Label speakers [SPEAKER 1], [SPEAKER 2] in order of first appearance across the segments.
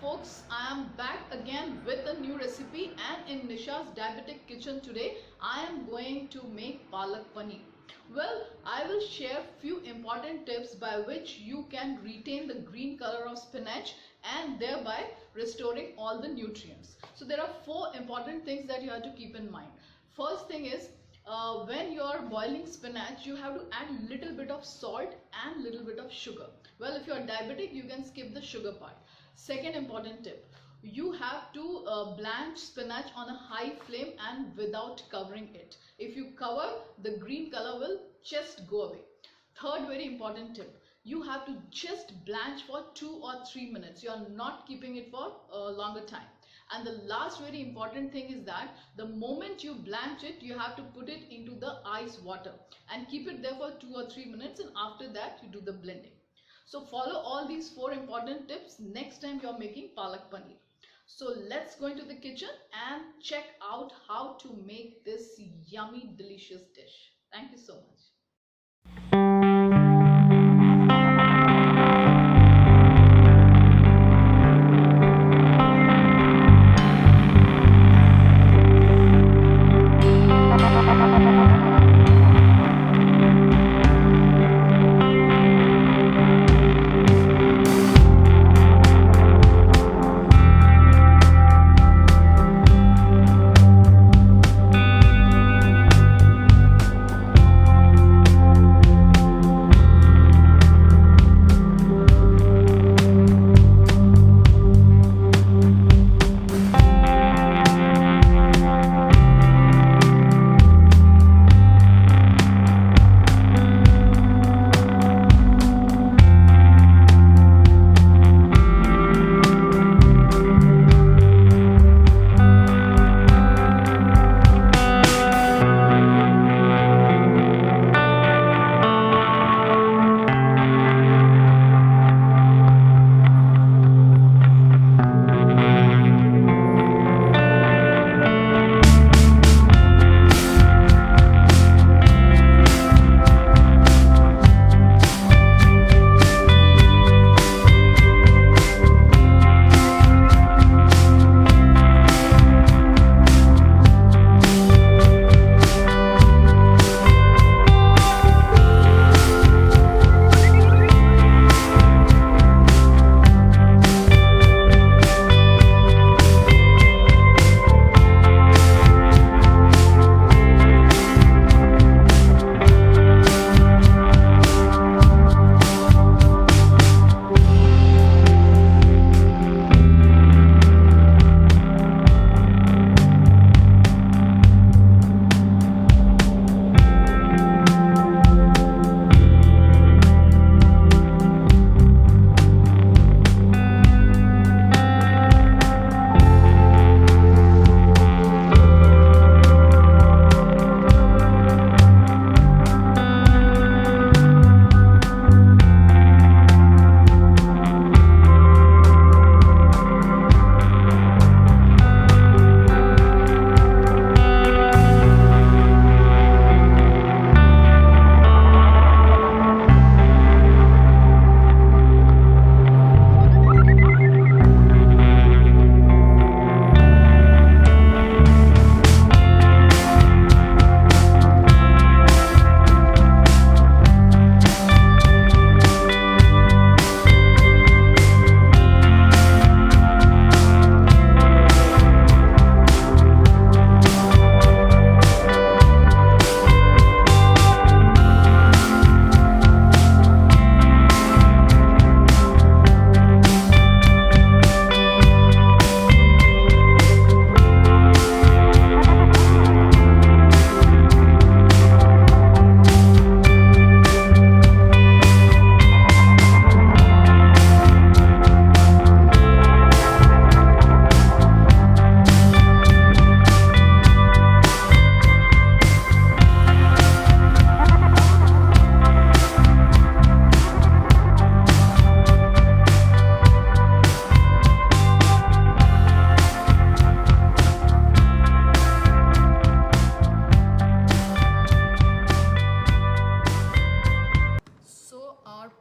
[SPEAKER 1] folks, I am back again with a new recipe, and in Nisha's Diabetic kitchen today I am going to make Palak Paneer. Well, I will share few important tips by which you can retain the green color of spinach and thereby restoring all the nutrients. So there are four important things that you have to keep in mind. First thing is, when you are boiling spinach, you have to add little bit of salt and little bit of sugar. Well, if you are diabetic, you can skip the sugar part. Second important tip, you have to blanch spinach on a high flame and without covering it. If you cover, the green color will just go away. Third very important tip, you have to just blanch for 2 or 3 minutes. You are not keeping it for a longer time. And the last very important thing is that the moment you blanch it, you have to put it into the ice water and keep it there for 2 or 3 minutes, and after that you do the blending. So follow all these four important tips next time you are making Palak Paneer. So let's go into the kitchen and check out how to make this yummy delicious dish. Thank you so much.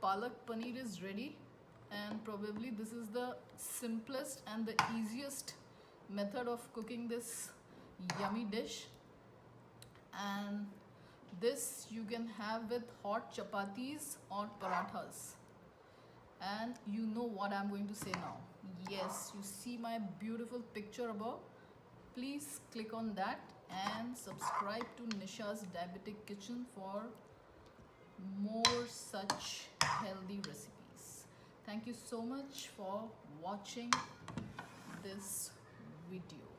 [SPEAKER 1] Palak paneer is ready, and probably this is the simplest and the easiest method of cooking this yummy dish. And this you can have with hot chapatis or parathas. And you know what I'm going to say now. Yes, you see my beautiful picture above. Please click on that and subscribe to Nisha's Diabetic Kitchen for more such healthy recipes. Thank you so much for watching this video.